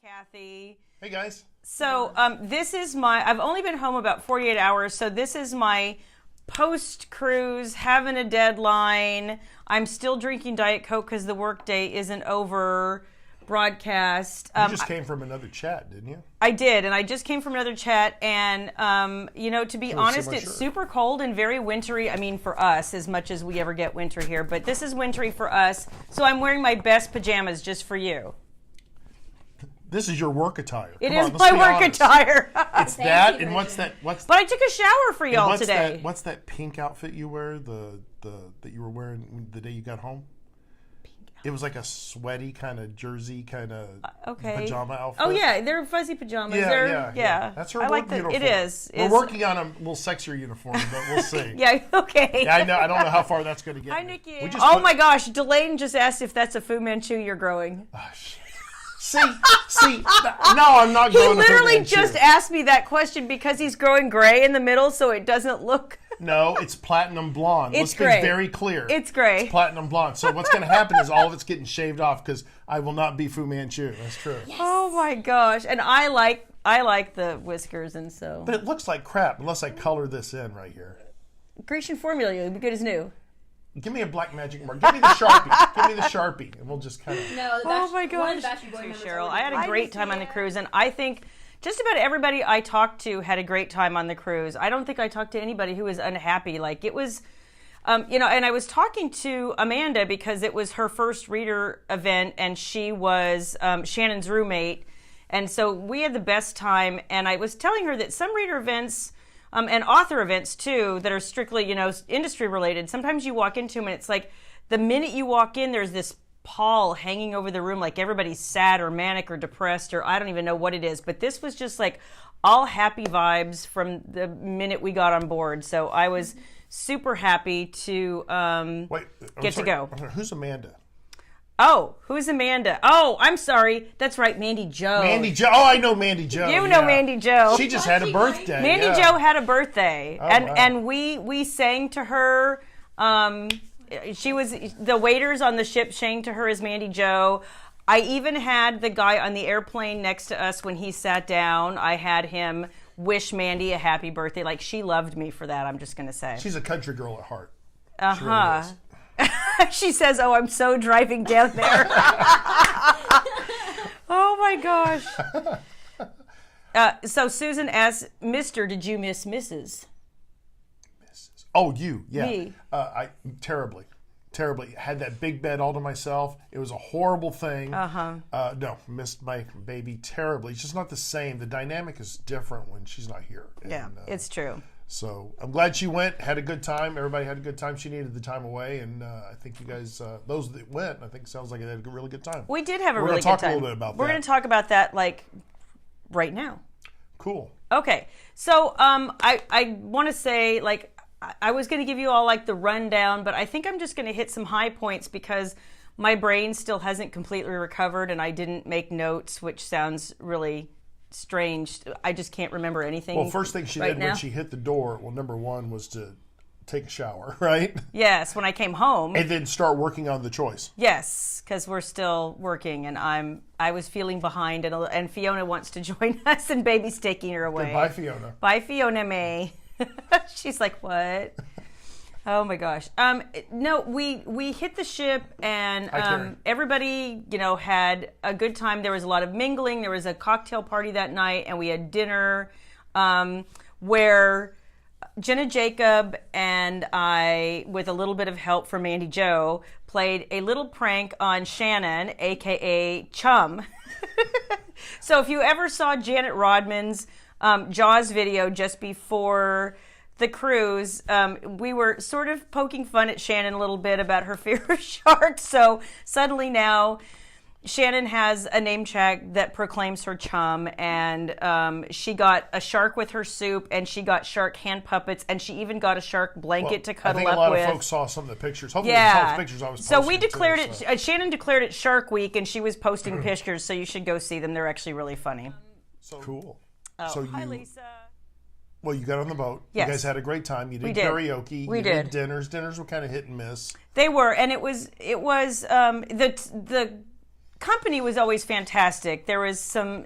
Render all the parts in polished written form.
Kathy. Hey guys. So this is I've only been home about 48 hours, so this is my post-cruise, having a deadline. I'm still drinking Diet Coke because the workday isn't over. Broadcast. You just came from another chat, didn't you? I did, and I just came from another chat, and to be honest, it's super cold and very wintry. I mean, for us, as much as we ever get winter here, but this is wintry for us, so I'm wearing my best pajamas just for you. This is your work attire. It is my work attire. It's that, and what's that? But I took a shower for y'all today. What's that pink outfit you wear? That you were wearing the day you got home? It was like a sweaty kind of jersey, kind of pajama outfit. Oh yeah, they're fuzzy pajamas. Yeah. That's her work uniform. It is. We're working on a little sexier uniform, but we'll see. Yeah. Okay. Yeah, I know. I don't know how far that's going to get. Hi, Nikki. Oh my gosh, Delane just asked if that's a Fu Manchu you're growing. Oh, shit. See, no, I'm not growing. He literally just asked me that question because he's growing gray in the middle, so it doesn't look. No, it's platinum blonde. Let's be very clear. It's gray. It's platinum blonde. So what's going to happen is all of it's getting shaved off because I will not be Fu Manchu. That's true. Yes. Oh my gosh! And I like the whiskers, and so. But it looks like crap unless I color this in right here. Grecian formula, you'll be good as new. Give me a black magic marker. Give me the Sharpie. Give me the Sharpie, and we'll just kind of. No, oh my gosh, Cheryl! I had a great time on the cruise, and I think just about everybody I talked to had a great time on the cruise. I don't think I talked to anybody who was unhappy. Like it was, and I was talking to Amanda because it was her first reader event, and she was Shannon's roommate, and so we had the best time. And I was telling her that some reader events. And author events, too, that are strictly, industry related. Sometimes you walk into them and it's like the minute you walk in, there's this pall hanging over the room like everybody's sad or manic or depressed or I don't even know what it is. But this was just like all happy vibes from the minute we got on board. So I was super happy to get to go. Who's Amanda? Oh, who's Amanda? Oh, I'm sorry. That's right, Mandy Jo. Mandy Jo. Oh, I know Mandy Jo. You know Mandy Jo. She just had a birthday. Mandy Jo had a birthday, and we sang to her. She was the waiters on the ship sang to her as Mandy Jo. I even had the guy on the airplane next to us when he sat down. I had him wish Mandy a happy birthday. Like she loved me for that. I'm just gonna say. She's a country girl at heart. She really is. She says, "Oh, I'm so driving down there." Oh my gosh. So Susan asks, "Mr., did you miss Mrs.?" Mrs. Oh, you? Yeah. Me. I terribly. Had that big bed all to myself. It was a horrible thing. No, missed my baby terribly. It's just not the same. The dynamic is different when she's not here. Yeah, it's true. So I'm glad she went, had a good time. Everybody had a good time. She needed the time away, and I think you guys, those that went, I think it sounds like they had a really good time. We did have a really good time. We're going to talk a little bit about that. We're going to talk about that, like, right now. Cool. Okay. So I want to say, like, I was going to give you all, like, the rundown, but I think I'm just going to hit some high points because my brain still hasn't completely recovered, and I didn't make notes, which sounds really strange. I just can't remember anything. Well, first thing she did when she hit the door, number one was to take a shower, right? Yes, when I came home. And then start working on the choice. Yes, because we're still working, and I was feeling behind, and Fiona wants to join us, and baby's taking her away. Goodbye, Fiona. Bye, Fiona May. She's like, what? Oh my gosh. No, we hit the ship and everybody, had a good time. There was a lot of mingling. There was a cocktail party that night and we had dinner where Jenna Jacob and I, with a little bit of help from Mandy Jo, played a little prank on Shannon, aka Chum. So if you ever saw Janet Rodman's Jaws video just before the cruise, we were sort of poking fun at Shannon a little bit about her fear of sharks. So suddenly now Shannon has a name tag that proclaims her Chum, and she got a shark with her soup, and she got shark hand puppets, and she even got a shark blanket to cuddle up with. I think a lot of folks saw some of the pictures. Hopefully they saw the pictures I was posting. So we declared it, Shannon declared it Shark Week, and she was posting pictures, so you should go see them. They're actually really funny. Cool. Oh, hi, Lisa. Well, you got on the boat. Yes. You guys had a great time. You did karaoke. We did. did Dinners. Dinners were kind of hit and miss. They were, and it was the company was always fantastic. There was some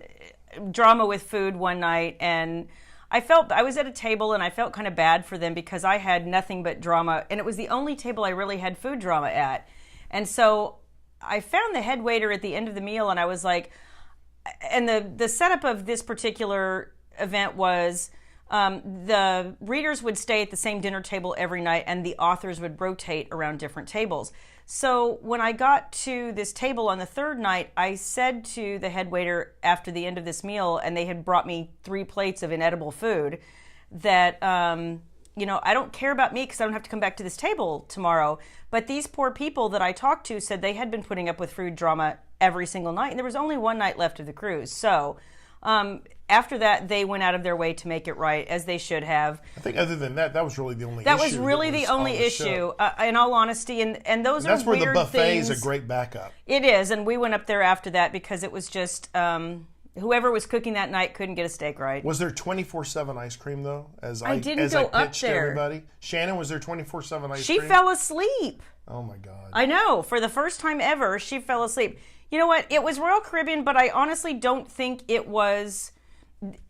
drama with food one night, and I was at a table and I felt kind of bad for them because I had nothing but drama, and it was the only table I really had food drama at. And so I found the head waiter at the end of the meal, and I was like, and the setup of this particular event was the readers would stay at the same dinner table every night, and the authors would rotate around different tables. So when I got to this table on the third night, I said to the head waiter after the end of this meal, and they had brought me 3 plates of inedible food, that, I don't care about me because I don't have to come back to this table tomorrow. But these poor people that I talked to said they had been putting up with food drama every single night, and there was only one night left of the cruise. So after that, they went out of their way to make it right, as they should have. I think other than that, that was really the only issue. That was really the only issue, in all honesty. And those are weird things. That's where the buffet is a great backup. It is, and we went up there after that because it was just whoever was cooking that night couldn't get a steak right. Was there 24/7 ice cream though? I didn't go up there. Everybody, Shannon, was there 24/7 ice cream? She fell asleep. Oh my God! I know. For the first time ever, she fell asleep. You know what? It was Royal Caribbean, but I honestly don't think it was,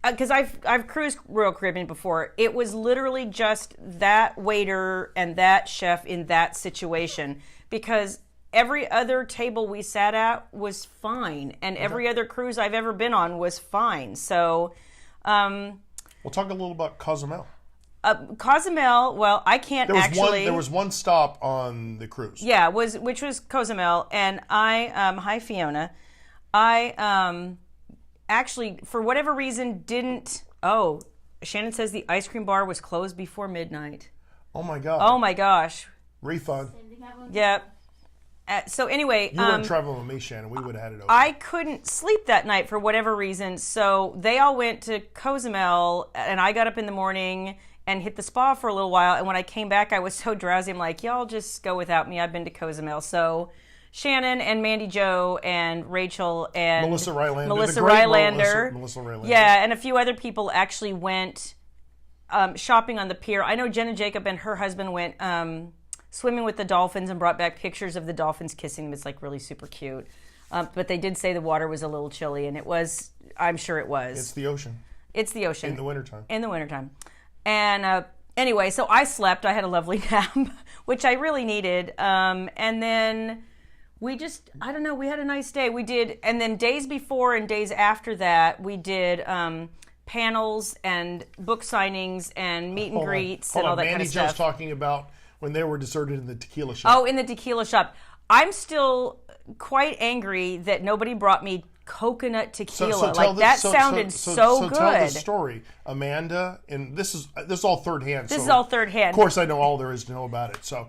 because I've cruised Royal Caribbean before. It was literally just that waiter and that chef in that situation, because every other table we sat at was fine, and every other cruise I've ever been on was fine. So, we'll talk a little about Cozumel. Cozumel, well, I can't there was one stop on the cruise. Yeah, which was Cozumel, and hi Fiona, I actually, for whatever reason, didn't. Oh, Shannon says the ice cream bar was closed before midnight. Oh my God. Oh my gosh. Refund. Yep. So anyway, you weren't traveling with me, Shannon. We would have had it open. I couldn't sleep that night for whatever reason, so they all went to Cozumel, and I got up in the morning and hit the spa for a little while. And when I came back, I was so drowsy. I'm like, y'all just go without me. I've been to Cozumel. So Shannon and Mandy Jo and Rachel and Melissa Rylander. Melissa Rylander. Melissa Rylander. Yeah, and a few other people actually went shopping on the pier. I know Jenna Jacob and her husband went swimming with the dolphins and brought back pictures of the dolphins kissing them. It's like really super cute. But they did say the water was a little chilly, and it was. I'm sure it was. It's the ocean. It's the ocean. In the wintertime. In the wintertime. And anyway, so I slept. I had a lovely nap, which I really needed. And then we just, I don't know, we had a nice day. We did, and then days before and days after that, we did panels and book signings and meet and greets and all that kind of stuff. Mandy Jo's talking about when they were deserted in the tequila shop. Oh, in the tequila shop. I'm still quite angry that nobody brought me coconut tequila. Sounded so good. Tell the story, Amanda, and this is all third hand. This is all third hand. Of course, I know all there is to know about it. So,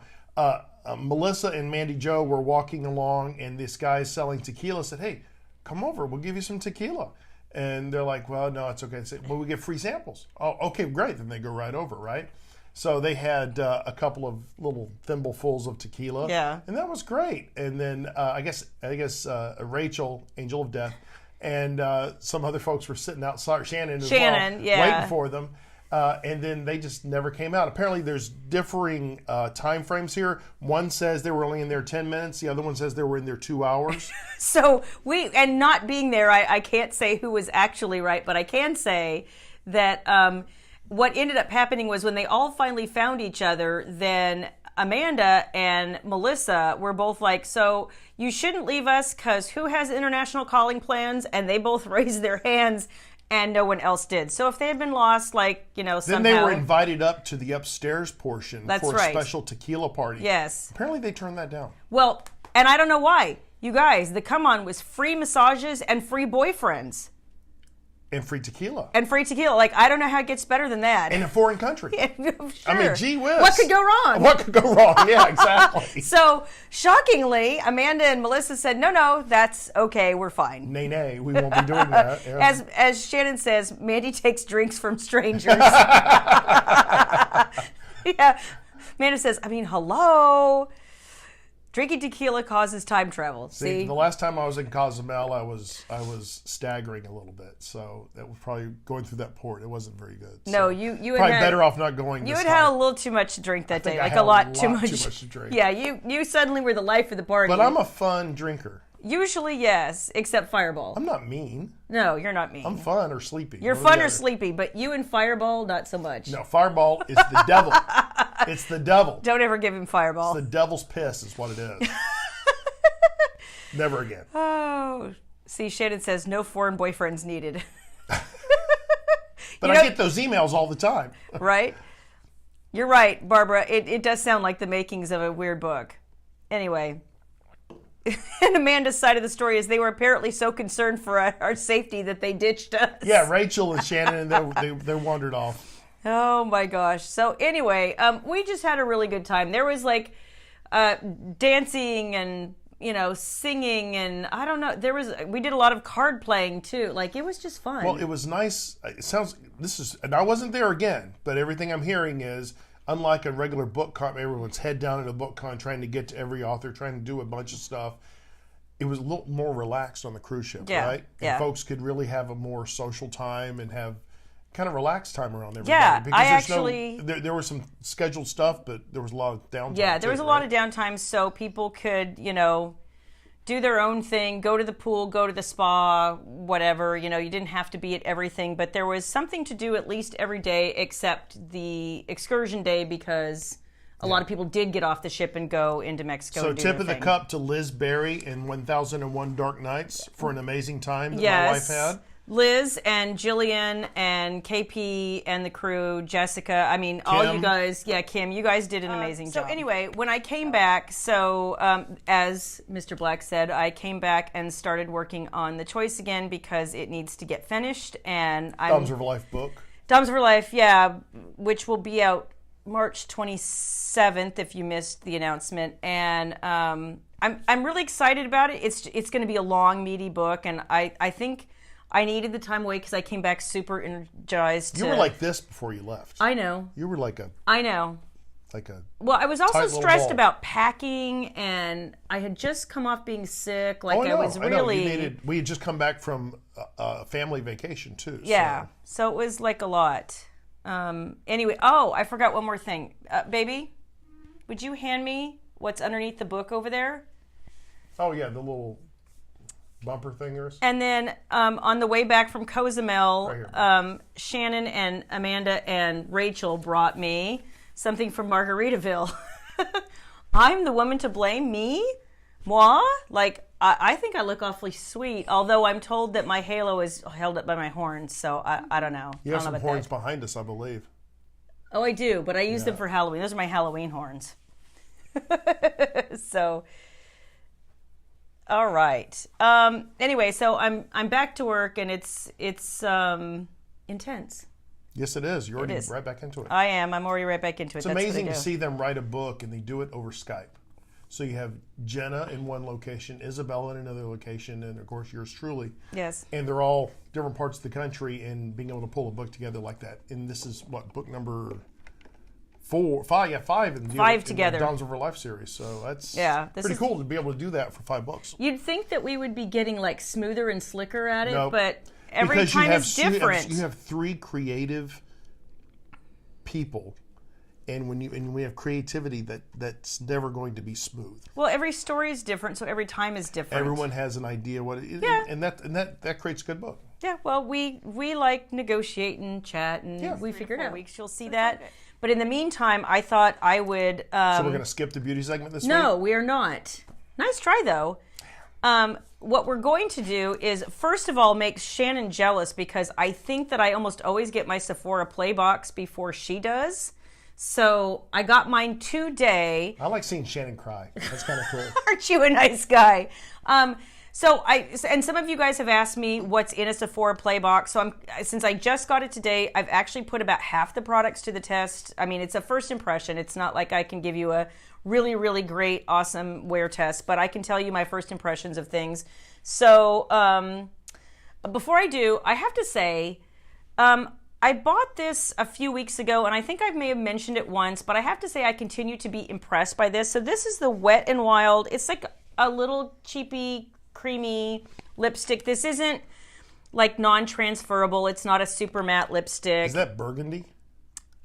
Melissa and Mandy Jo were walking along, and this guy selling tequila said, "Hey, come over. We'll give you some tequila." And they're like, "Well, no, it's okay." They said, "Well, we get free samples." Oh, okay, great. Then they go right over, right? So they had a couple of little thimblefuls of tequila, and that was great. And then I guess Rachel, Angel of Death, and some other folks were sitting outside, Shannon, waiting for them. And then they just never came out. Apparently, there's differing time frames here. One says they were only in there 10 minutes. The other one says they were in there 2 hours. So and not being there, I can't say who was actually right, but I can say that. What ended up happening was when they all finally found each other, then Amanda and Melissa were both like, so you shouldn't leave us because who has international calling plans? And they both raised their hands and no one else did. So if they had been lost, somehow. Then they were invited up to the upstairs portion for a special tequila party. Yes. Apparently they turned that down. Well, and I don't know why. You guys, the come on was free massages and free boyfriends. And free tequila. I don't know how it gets better than that. In a foreign country. Sure. I mean, gee whiz. What could go wrong? What could go wrong? Yeah, exactly. So, shockingly, Amanda and Melissa said, no, that's okay, we're fine. Nay, we won't be doing that. Yeah. As Shannon says, Mandy takes drinks from strangers. Yeah. Amanda says, hello. Drinking tequila causes time travel. See, the last time I was in Cozumel, I was staggering a little bit. So that was probably going through that port. It wasn't very good. No, so you probably better off not going. You had a little too much to drink that day, a lot too much to drink. Yeah, you suddenly were the life of the party. But I'm a fun drinker. Usually, yes, except Fireball. I'm not mean. No, you're not mean. I'm fun or sleepy. You're fun or sleepy, but you and Fireball, not so much. No, Fireball is the devil. It's the devil. Don't ever give him Fireball. It's the devil's piss is what it is. Never again. Oh, see, Shannon says no foreign boyfriends needed. But I get those emails all the time. Right? You're right, Barbara. It does sound like the makings of a weird book. Anyway. And Amanda's side of the story is they were apparently so concerned for our safety that they ditched us. Yeah, Rachel and Shannon, they wandered off. Oh my gosh. So anyway, we just had a really good time. There was like dancing and singing, and I don't know. We did a lot of card playing too. Like, it was just fun. Well, it was nice. And I wasn't there again, but everything I'm hearing is, unlike a regular book con, everyone's head down at a book con trying to get to every author, trying to do a bunch of stuff. It was a little more relaxed on the cruise ship, right? And folks could really have a more social time and have kind of relaxed time around everybody. Yeah, because there was some scheduled stuff, but there was a lot of downtime. Yeah, there was a lot of downtime, so people could, do their own thing, go to the pool, go to the spa, whatever. You didn't have to be at everything, but there was something to do at least every day except the excursion day, because a lot of people did get off the ship and go into Mexico. So and do tip of their the thing. cup to Liz Berry in 1001 Dark Nights for an amazing time that my wife had. Liz and Jillian and KP and the crew, Jessica, I mean, all you guys, Kim, you guys did an amazing job. So anyway, when I came back, as Mr. Black said, I came back and started working on The Choice again because it needs to get finished. And Doms of Life book. Doms of Life, yeah, which will be out March 27th if you missed the announcement. And I'm really excited about it. It's going to be a long, meaty book, and I think I needed the time away because I came back super energized. You were like this before you left. I know. You were like I know. Well, I was also stressed about packing, and I had just come off being sick. Like, I was really. We had just come back from a family vacation too. Yeah. So it was like a lot. Anyway, I forgot one more thing. Baby, would you hand me what's underneath the book over there? Oh yeah, the little bumper thingers. And then on the way back from Cozumel, right Shannon and Amanda and Rachel brought me something from Margaritaville. I'm the woman to blame, me? Moi? Like, I think I look awfully sweet, although I'm told that my halo is held up by my horns, so I don't know. You have some horns behind us, I believe. Oh, I do, but I use them for Halloween. Those are my Halloween horns. So... All right. Anyway, so I'm back to work, and it's intense. Yes, it is. You're already right back into it. I am. I'm already right back into it. It's amazing to see them write a book, and they do it over Skype. So you have Jenna in one location, Isabella in another location, and of course yours truly. Yes. And they're all different parts of the country, and being able to pull a book together like that. And this is book number 5 in together. The Dawns of Her Life series. So that's pretty cool to be able to do that for $5. You'd think that we would be getting like smoother and slicker at it, nope. But every time is different. You have 3 creative people, and when we have creativity, that's never going to be smooth. Well, every story is different, so every time is different. Everyone has an idea what it is, and that creates a good book. Yeah. Well, we like negotiate and chat, and we figured out weeks you'll see that. Okay. But in the meantime, I thought I would... so we're going to skip the beauty segment this week? No, we are not. Nice try, though. What we're going to do is, first of all, make Shannon jealous, because I think that I almost always get my Sephora Play box before she does. So I got mine today. I like seeing Shannon cry. That's kind of cool. Aren't you a nice guy? And some of you guys have asked me what's in a Sephora Play box. So since I just got it today, I've actually put about half the products to the test. I mean, it's a first impression. It's not like I can give you a really, really great, awesome wear test, but I can tell you my first impressions of things. So before I do, I have to say, I bought this a few weeks ago, and I think I may have mentioned it once, but I have to say I continue to be impressed by this. So this is the Wet n Wild. It's like a little cheapy, creamy lipstick. This isn't like non-transferable. It's not a super matte lipstick. Is that burgundy?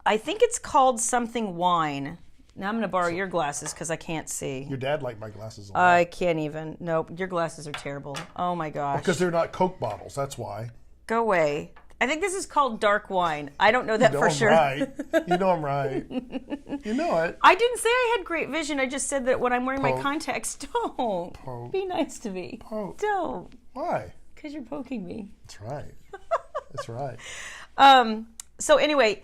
I think it's called something wine. Now I'm going to borrow your glasses because I can't see. Your dad liked my glasses a lot. I can't even. Nope, your glasses are terrible. Oh my gosh. Because they're not Coke bottles, that's why. Go away. I think this is called dark wine. I don't know that for sure. Right. You know I'm right. You know it. I didn't say I had great vision. I just said that when I'm wearing my contacts, don't. Be nice to me. Don't. Why? Because you're poking me. That's right. That's right. So anyway,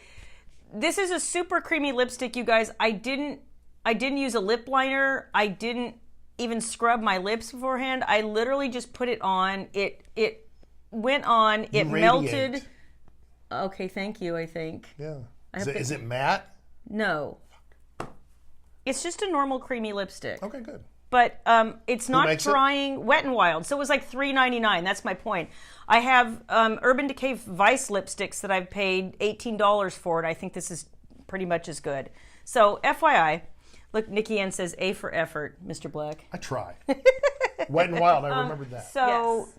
this is a super creamy lipstick, you guys. I didn't use a lip liner. I didn't even scrub my lips beforehand. I literally just put it on. It went on. It melted. Okay, thank you, I think. Yeah. Is it matte? No. It's just a normal creamy lipstick. Okay, good. But it's not drying Wet n Wild. So it was like $3.99. That's my point. I have Urban Decay Vice lipsticks that I've paid $18 for, and I think this is pretty much as good. So FYI, look, Nikki Ann says A for effort, Mr. Black. I try. Wet n Wild, I remembered that. So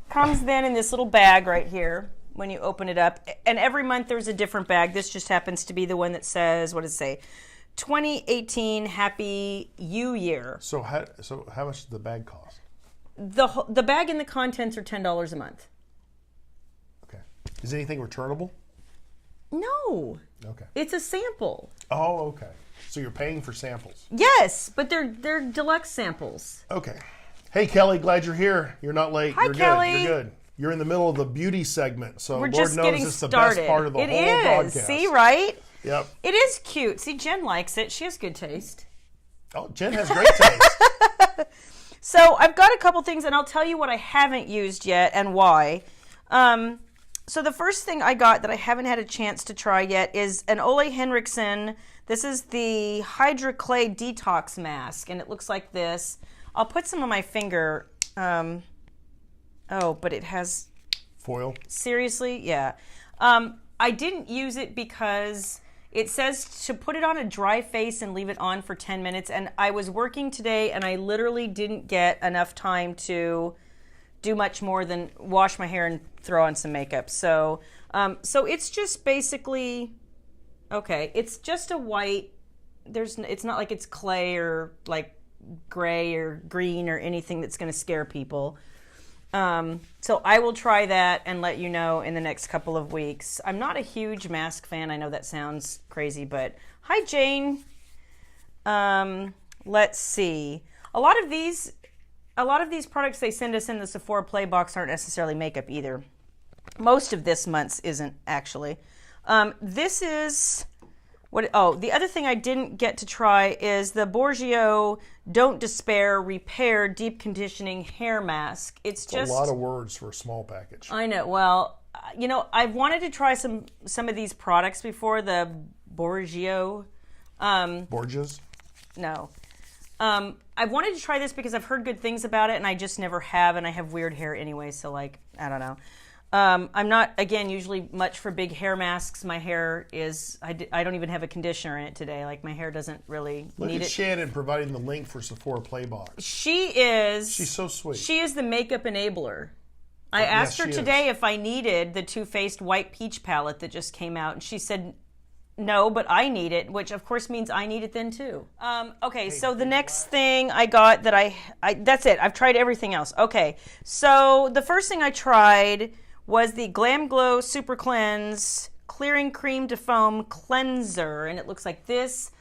comes then in this little bag right here when you open it up. And every month there's a different bag. This just happens to be the one that says, what does it say? 2018 Happy You Year. So how much does the bag cost? The bag and the contents are $10 a month. Okay. Is anything returnable? No. Okay. It's a sample. Oh, okay. So you're paying for samples. Yes, but they're deluxe samples. Okay. Hey, Kelly, glad you're here. You're not late. Hi, you're Kelly. Good. You're good. You're in the middle of the beauty segment, so We're Lord just knows getting it's the started. best part of the whole is. broadcast. See, right? Yep. It is cute. See, Jen likes it. She has good taste. Oh, Jen has great taste. So I've got a couple things, and I'll tell you what I haven't used yet and why. So the first thing I got that I haven't had a chance to try yet is an Ole Henriksen. This is the Hydra Clay Detox Mask, and it looks like this. I'll put some on my finger. But it has... Foil? Seriously? Yeah. I didn't use it because it says to put it on a dry face and leave it on for 10 minutes, and I was working today, and I literally didn't get enough time to do much more than wash my hair and throw on some makeup. So it's just basically... Okay, it's just a white... It's not like it's clay or like gray or green or anything that's going to scare people. So I will try that and let you know in the next couple of weeks. I'm not a huge mask fan. I know that sounds crazy, but hi, Jane. Let's see. A lot of these products they send us in the Sephora Play box aren't necessarily makeup either. Most of this month's isn't actually. This is the other thing I didn't get to try is the Bourgeois Don't Despair Repair Deep Conditioning Hair Mask. It's just a lot of words for a small package. I know. Well, I've wanted to try some of these products before. The Bourgeois. Borgias? No. I've wanted to try this because I've heard good things about it, and I just never have, and I have weird hair anyway, so I don't know. I'm not, again, usually much for big hair masks. My hair is, I don't even have a conditioner in it today. Like, my hair doesn't really need it. Look at Shannon providing the link for Sephora Playbox. She's so sweet. She is the makeup enabler. I asked her today if I needed the Too Faced White Peach palette that just came out, and she said, no, but I need it, which of course means I need it then too. Okay, so the next thing I got that I that's it. I've tried everything else. Okay, so the first thing I tried was the Glam Glow Super Cleanse Clearing Cream to Foam Cleanser, and it looks like this.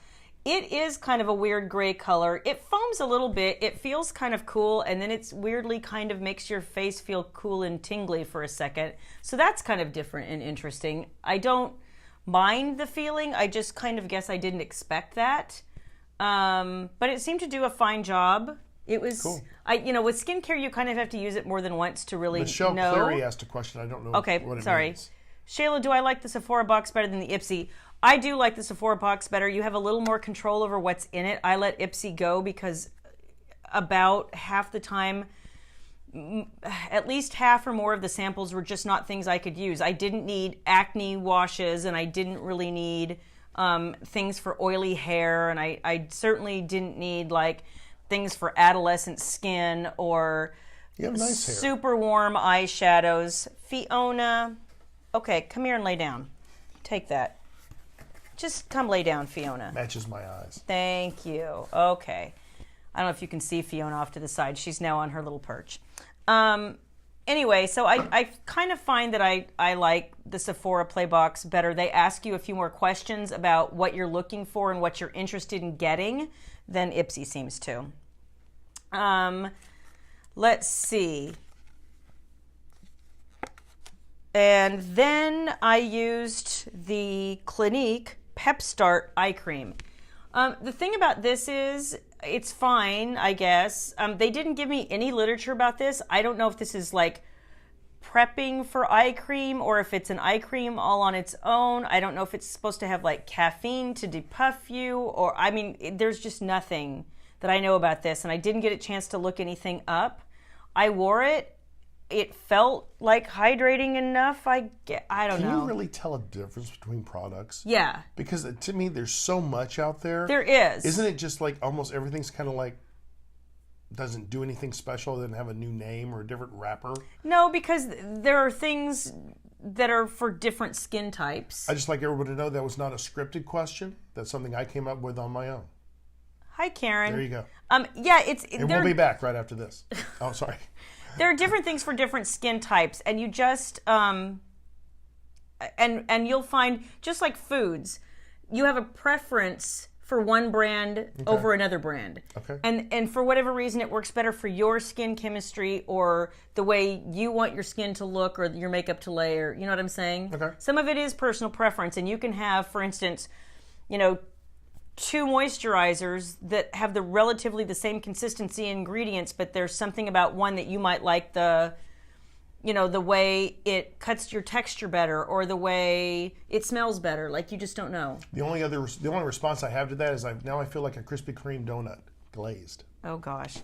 It is kind of a weird gray color. It foams a little bit. It feels kind of cool, and then it's weirdly kind of makes your face feel cool and tingly for a second. So that's kind of different and interesting. I don't mind the feeling. I just kind of guess I didn't expect that. But it seemed to do a fine job. It was cool. With skincare, you kind of have to use it more than once to really Michelle know. Cleary asked a question. I don't know what it means. Shayla, do I like the Sephora box better than the Ipsy? I do like the Sephora box better. You have a little more control over what's in it. I let Ipsy go because about half the time, at least half or more of the samples were just not things I could use. I didn't need acne washes, and I didn't really need things for oily hair, and I certainly didn't need like things for adolescent skin or nice hair. Super warm eyeshadows. Fiona, okay, come here and lay down. Take that. Just come lay down, Fiona. Matches my eyes. Thank you. Okay. I don't know if you can see Fiona off to the side. She's now on her little perch. Anyway, so I kind of find that I like the Sephora Playbox better. They ask you a few more questions about what you're looking for and what you're interested in getting than Ipsy seems to. Let's see. And then I used the Clinique Pepp Start Eye Cream. The thing about this is, it's fine, I guess. They didn't give me any literature about this. I don't know if this is like prepping for eye cream or if it's an eye cream all on its own. I don't know if it's supposed to have like caffeine to depuff you, or, I mean, there's just nothing that I know about this, and I didn't get a chance to look anything up. I wore it. It felt like hydrating enough. I don't know. Can you really tell a difference between products? Yeah. Because to me, there's so much out there. There is. Isn't it just like almost everything's kind of like, doesn't do anything special, doesn't have a new name or a different wrapper? No, because there are things that are for different skin types. I just like everybody to know that was not a scripted question. That's something I came up with on my own. Hi, Karen. There you go. Yeah, And we'll be back right after this. Oh, sorry. There are different things for different skin types, and you just and you'll find, just like foods, you have a preference for one brand over another brand. Okay. And for whatever reason, it works better for your skin chemistry or the way you want your skin to look or your makeup to lay, or, you know what I'm saying? Okay. Some of it is personal preference, and you can have, for instance, 2 moisturizers that have relatively the same consistency ingredients, but there's something about one that you might like the way it cuts your texture better, or the way it smells better. Like, you just don't know. The only response I have to that is I feel like a Krispy Kreme donut glazed. Oh gosh.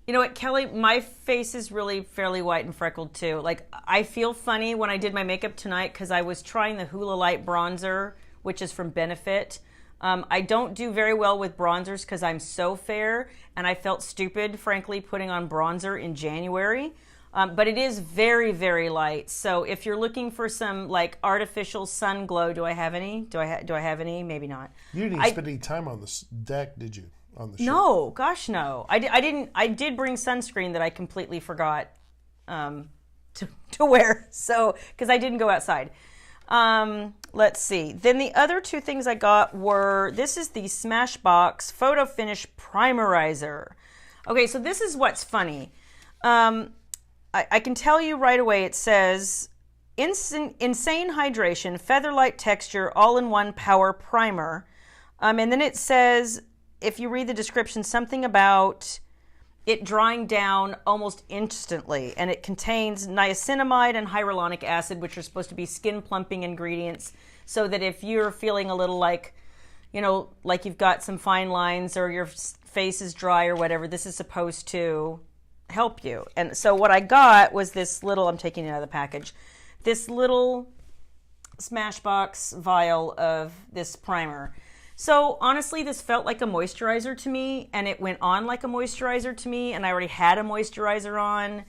You know what, Kelly? My face is really fairly white and freckled too. Like, I feel funny when I did my makeup tonight because I was trying the Hula Light bronzer, which is from Benefit. I don't do very well with bronzers because I'm so fair, and I felt stupid, frankly, putting on bronzer in January. But it is very, very light. So if you're looking for some like artificial sun glow, do I have any? Do I have any? Maybe not. You didn't even spend any time on this deck, did you? On the show? No, gosh, no. I didn't. I did bring sunscreen that I completely forgot to wear. So because I didn't go outside. Let's see. Then the other 2 things I got were, this is the Smashbox Photo Finish Primerizer. Okay, so this is what's funny. I can tell you right away, it says, insane hydration, feather-light texture, all-in-one power primer. And then it says, if you read the description, something about it drying down almost instantly, and it contains niacinamide and hyaluronic acid, which are supposed to be skin plumping ingredients, so that if you're feeling a little like, like you've got some fine lines or your face is dry or whatever, this is supposed to help you. And so what I got was this little, I'm taking it out of the package, this little Smashbox vial of this primer. So honestly, this felt like a moisturizer to me, and it went on like a moisturizer to me, and I already had a moisturizer on.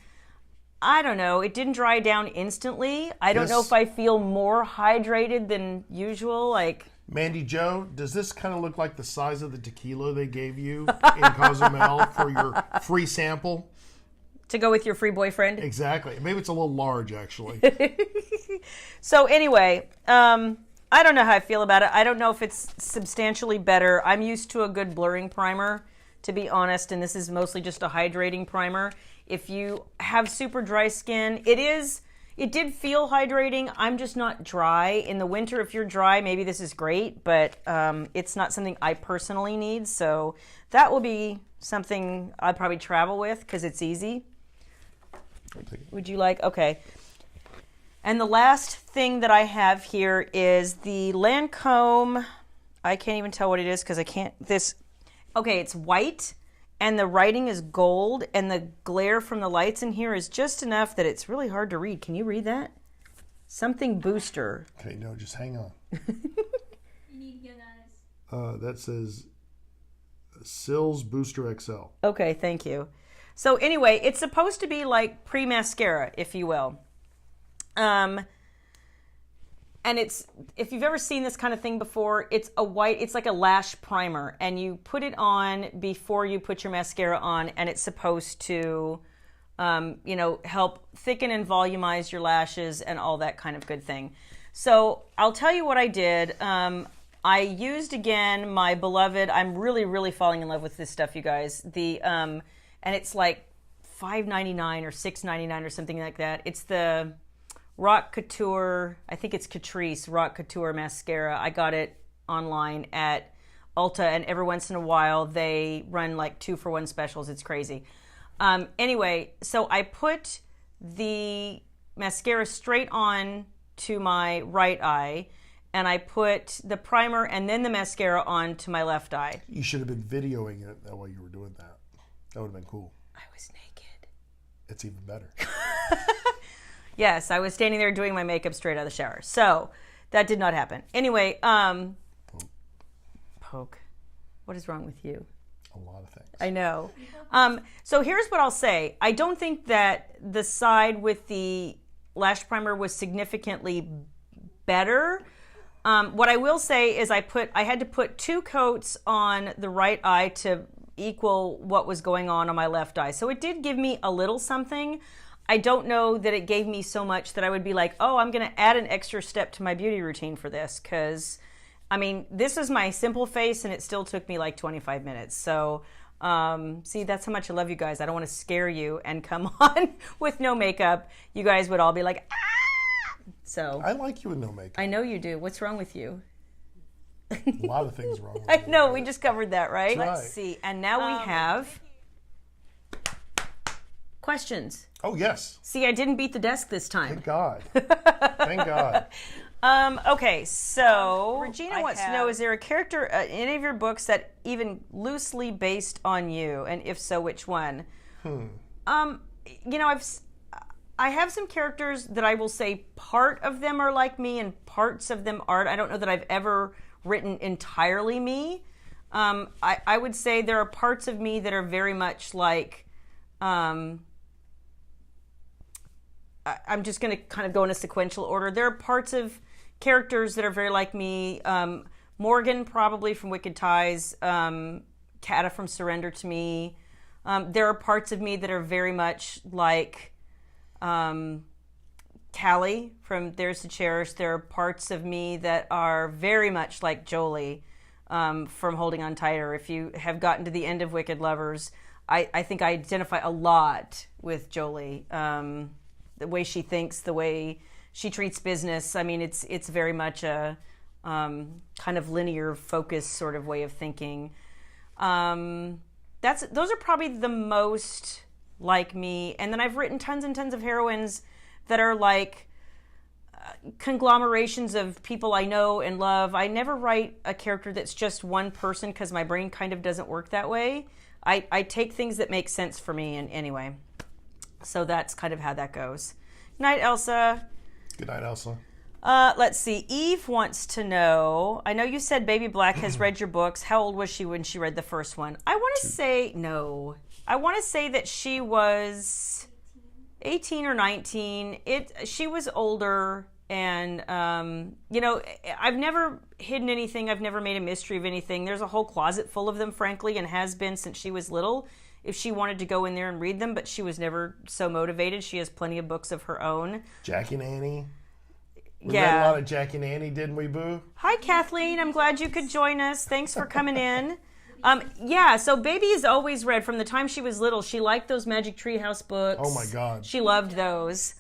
I don't know. It didn't dry down instantly. I don't know if I feel more hydrated than usual. Like, Mandy Jo, does this kind of look like the size of the tequila they gave you in Cozumel for your free sample? To go with your free boyfriend? Exactly. Maybe it's a little large, actually. So anyway, I don't know how I feel about it. I don't know if it's substantially better. I'm used to a good blurring primer, to be honest, and this is mostly just a hydrating primer. If you have super dry skin, it did feel hydrating. I'm just not dry. In the winter, if you're dry, maybe this is great, but it's not something I personally need. So that will be something I'd probably travel with because it's easy. Would you like? Okay. And the last thing that I have here is the Lancome. I can't even tell what it is because I can't. Okay, it's white, and the writing is gold, and the glare from the lights in here is just enough that it's really hard to read. Can you read that? Something booster. Okay, no, just hang on. You need to get honest. That says Sills Booster XL. Okay, thank you. So anyway, it's supposed to be like pre-mascara, if you will. And it's, if you've ever seen this kind of thing before, it's like a lash primer, and you put it on before you put your mascara on, and it's supposed to, help thicken and volumize your lashes and all that kind of good thing. So I'll tell you what I did. I used again my beloved. I'm really, really falling in love with this stuff, you guys. And it's like $5.99 or $6.99 or something like that. It's the Rock Couture, I think it's Catrice Rock Couture mascara. I got it online at Ulta, and every once in a while they run like 2-for-1 specials. It's crazy. Anyway, so I put the mascara straight on to my right eye, and I put the primer and then the mascara on to my left eye. You should have been videoing it while you were doing that. That would have been cool. I was naked. It's even better. Yes, I was standing there doing my makeup straight out of the shower. So that did not happen. Anyway, Poke. What is wrong with you? A lot of things. I know. So here's what I'll say. I don't think that the side with the lash primer was significantly better. What I will say is I had to put 2 coats on the right eye to equal what was going on my left eye. So it did give me a little something. I don't know that it gave me so much that I would be like, oh, I'm going to add an extra step to my beauty routine for this, because, I mean, this is my simple face, and it still took me like 25 minutes. So, see, that's how much I love you guys. I don't want to scare you and come on with no makeup. You guys would all be like, ah! So I like you with no makeup. I know you do. What's wrong with you? A lot of things wrong with I know, we just covered that, right? That's right. Let's see. And now we have questions. Oh, yes. See, I didn't beat the desk this time. Thank God. Thank God. Okay, so Regina wants to know, is there a character in any of your books that even loosely based on you? And if so, which one? I have some characters that I will say part of them are like me and parts of them aren't. I don't know that I've ever written entirely me. I would say there are parts of me that are very much like, I'm just going to kind of go in a sequential order. There are parts of characters that are very like me. Morgan, probably from Wicked Ties. Kata from Surrender to Me. There are parts of me that are very much like Callie from There's to Cherish. There are parts of me that are very much like Jolie from Holding On Tighter. If you have gotten to the end of Wicked Lovers, I think I identify a lot with Jolie. The way she thinks, the way she treats business. I mean, it's very much a kind of linear focus sort of way of thinking. Those are probably the most like me. And then I've written tons and tons of heroines that are like conglomerations of people I know and love. I never write a character that's just one person because my brain kind of doesn't work that way. I take things that make sense for me, and anyway. So that's kind of how that goes. Night, Elsa. Good night, Elsa. Let's see. Eve wants to know, I know you said Baby Black has read your books. How old was she when she read the first one? I want to say, no. I want to say that she was 18 or 19. She was older, and, I've never hidden anything. I've never made a mystery of anything. There's a whole closet full of them, frankly, and has been since she was little. If she wanted to go in there and read them, but she was never so motivated. She has plenty of books of her own. Jackie and Annie. We read a lot of Jackie and Annie, didn't we, Boo? Hi, Kathleen. I'm glad you could join us. Thanks for coming in. So Baby has always read from the time she was little. She liked those Magic Treehouse books. Oh, my God. She loved those.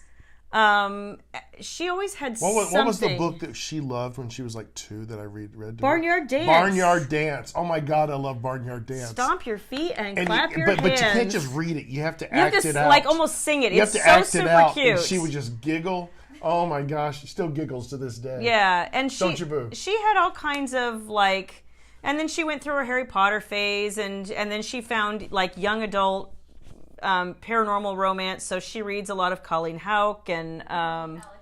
She always had something. What was the book that she loved when she was like 2 that I read to Barnyard Dance. Barnyard Dance. Oh my God, I love Barnyard Dance. Stomp your feet and clap your hands. But you can't just read it. You have to act it out. Like almost sing it. You it's have to so act super it out. cute. And she would just giggle. Oh my gosh, she still giggles to this day. Yeah, and Don't you, Boo? She had all kinds of like, and then she went through her Harry Potter phase, and then she found like young adult paranormal romance, so she reads a lot of Colleen Houck and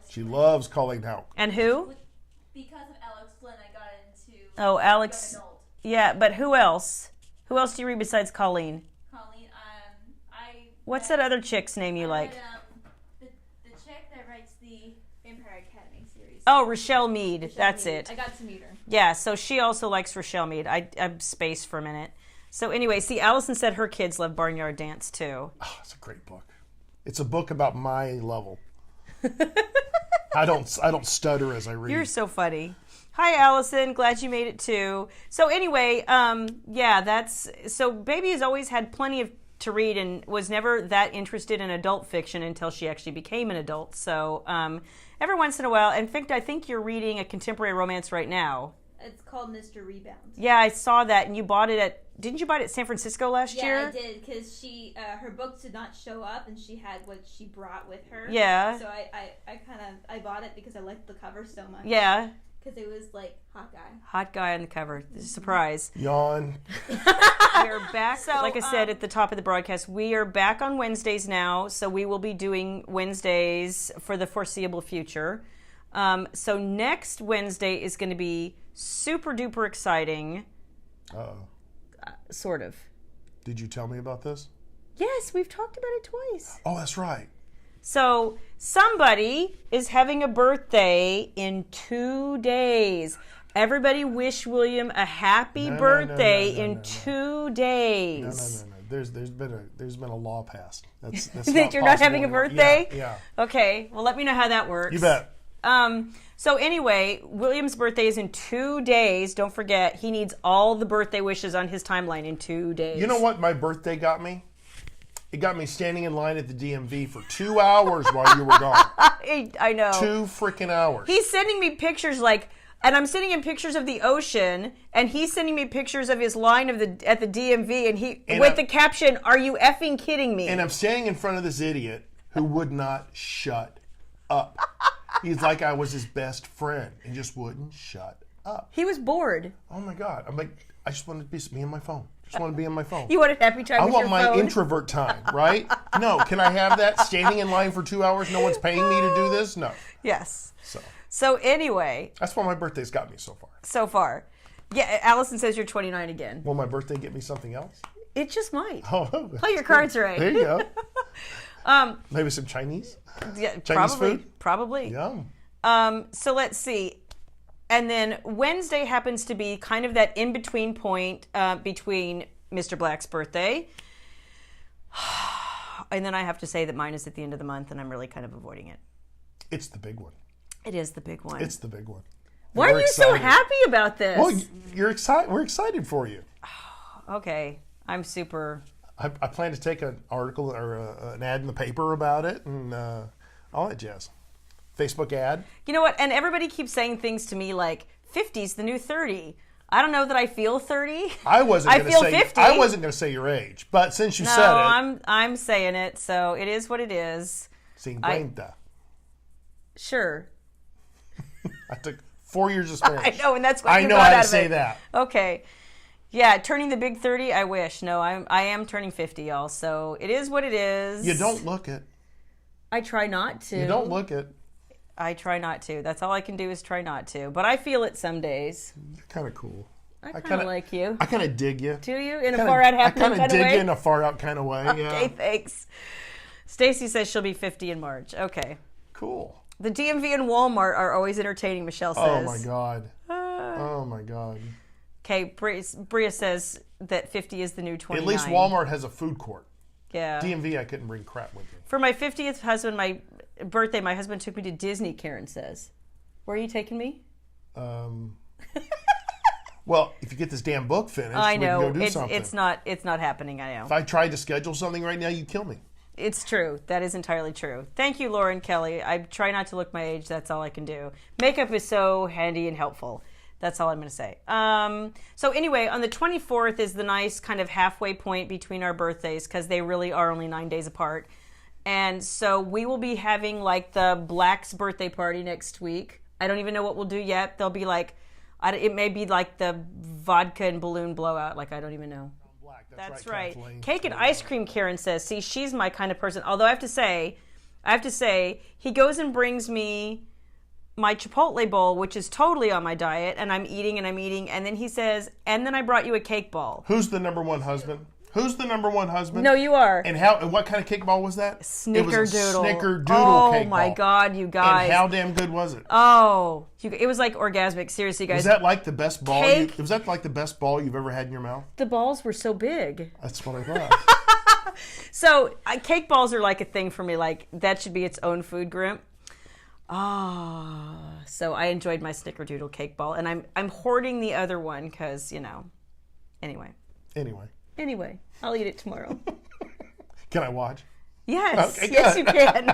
she loves Colleen Houck. And who? Because of Alex Flynn, I got into Alex. young adult. Yeah, but who else? Who else do you read besides Colleen? Colleen, What's that other chick's name you like? The chick that writes the Vampire Academy series. Oh, Rochelle Mead. That's Mead. it. I got to meet her. Yeah, so she also likes Rochelle Mead. I'm spaced for a minute. So anyway, see, Allison said her kids love Barnyard Dance too. Oh, it's a great book. It's a book about my level. I don't stutter as I read. You're so funny. Hi, Allison. Glad you made it too. So anyway, so Baby has always had plenty to read and was never that interested in adult fiction until she actually became an adult. So every once in a while, in fact, I think you're reading a contemporary romance right now. It's called Mr. Rebound. Yeah, I saw that, and you bought it didn't you buy it at San Francisco last year? Yeah, I did, because she, her books did not show up, and she had what she brought with her. Yeah. So I bought it because I liked the cover so much. Yeah. Because it was like, hot guy. Hot guy on the cover. Surprise. Yawn. We're back. So, like I said at the top of the broadcast, we are back on Wednesdays now, so we will be doing Wednesdays for the foreseeable future. So next Wednesday is going to be super duper exciting. Uh-oh. Sort of. Did you tell me about this? Yes, we've talked about it twice. Oh, that's right. So somebody is having a birthday in 2 days. Everybody wish William a happy birthday in 2 days. No. There's been a law passed. That's that you're not having a birthday? Yeah. Okay. Well, let me know how that works. You bet. So anyway, William's birthday is in 2 days. Don't forget, he needs all the birthday wishes on his timeline in 2 days. You know what my birthday got me? It got me standing in line at the DMV for 2 hours while you were gone. I know. 2 freaking hours. He's sending me pictures and I'm sending him pictures of the ocean, and he's sending me pictures of his line at the DMV, and the caption, "Are you effing kidding me?" And I'm standing in front of this idiot who would not shut up. He's like I was his best friend and just wouldn't shut up. He was bored. Oh my God. I'm like, I just wanted to be on my phone. Just want to be on my phone. You wanted happy time with your phone? I want my introvert time, right? No, can I have that standing in line for 2 hours? No one's paying me to do this? No. Yes. So anyway. That's why my birthday's got me so far. So far. Yeah, Allison says you're 29 again. Will my birthday get me something else? It just might. Oh, play your cards right. There you go. Maybe some Chinese? Yeah, Chinese food? Probably. Yum. So let's see. And then Wednesday happens to be kind of that in-between point between Mr. Black's birthday. And then I have to say that mine is at the end of the month, and I'm really kind of avoiding it. It's the big one. It is the big one. It's the big one. Why are you so happy about this? Well, you're excited. We're excited for you. Okay. I'm super... I plan to take an article or an ad in the paper about it and all that jazz. Facebook ad. You know what? And everybody keeps saying things to me like, 50's the new 30. I don't know that I feel 30. I feel 50. I wasn't going to say your age, but since you said it. I'm saying it, so it is what it is. Cincuenta. Sure. I took 4 years of Spanish. I know, and that's what I you know got how out to of say it. that. Okay. Yeah, turning the big 30, I wish. No, I am turning 50, y'all, so it is what it is. You don't look it. I try not to. You don't look it. I try not to. That's all I can do is try not to. But I feel it some days. You're kind of cool. I kind of like you. I kind of dig you. Do you? In a far-out half kind of way? I kind of dig you in a far-out kind of way, Okay, yeah. thanks. Stacy says she'll be 50 in March. Okay. Cool. The DMV and Walmart are always entertaining, Michelle says. Oh, my God. Oh, my God. Okay, Bria says that 50 is the new 29. At least Walmart has a food court. Yeah. DMV, I couldn't bring crap with me. For my 50th birthday, my husband took me to Disney, Karen says. Where are you taking me? Well, if you get this damn book finished, I know. we can go do something. It's not happening, I know. If I tried to schedule something right now, you'd kill me. It's true. That is entirely true. Thank you, Lauren Kelly. I try not to look my age. That's all I can do. Makeup is so handy and helpful. That's all I'm going to say. So anyway, on the 24th is the nice kind of halfway point between our birthdays because they really are only 9 days apart. And so we will be having like the Black's birthday party next week. I don't even know what we'll do yet. They'll be like, it may be like the vodka and balloon blowout. Like, I don't even know. That's right. Cake and ice cream, Karen says. See, she's my kind of person. Although I have to say, he goes and brings me my Chipotle bowl, which is totally on my diet, and I'm eating, and then he says, and then I brought you a cake ball. Who's the number one husband? Who's the number one husband? No, you are. And how? And what kind of cake ball was that? Snickerdoodle. It was a Snickerdoodle oh cake my ball. God, you guys! And how damn good was it? Oh, it was like orgasmic. Seriously, guys. Was that like the best ball? Cake? Was that like the best ball you've ever had in your mouth? The balls were so big. That's what I thought. So cake balls are like a thing for me. Like that should be its own food group. So I enjoyed my Snickerdoodle cake ball, and I'm hoarding the other one because Anyway, I'll eat it tomorrow. Can I watch? Yes, Okay, yes, good. you can.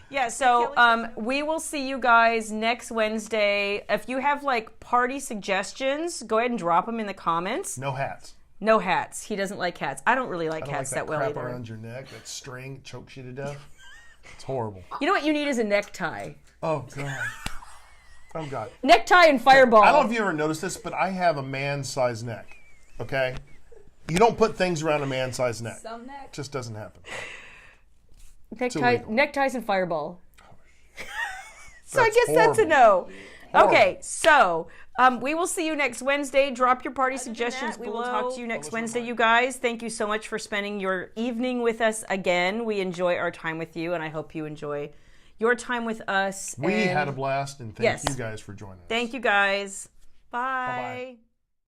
Yeah, so we will see you guys next Wednesday. If you have like party suggestions, go ahead and drop them in the comments. No hats. No hats. He doesn't like hats. I don't really like hats that well crap either. Around your neck, that string chokes you to death. It's horrible. You know what you need is a necktie. Oh God. Oh God. Necktie and fireball. I don't know if you ever noticed this, but I have a man-sized neck. Okay. You don't put things around a man-sized neck. Some neck. It just doesn't happen. Neckties and fireball. So That's I guess that's a no. Horrible. Okay, so we will see you next Wednesday. Drop your party suggestions below. We will talk to you next Wednesday, you guys. Thank you so much for spending your evening with us again. We enjoy our time with you, and I hope you enjoy your time with us. We had a blast, and thank Yes. you guys for joining us. Thank you, guys. Bye. Bye-bye.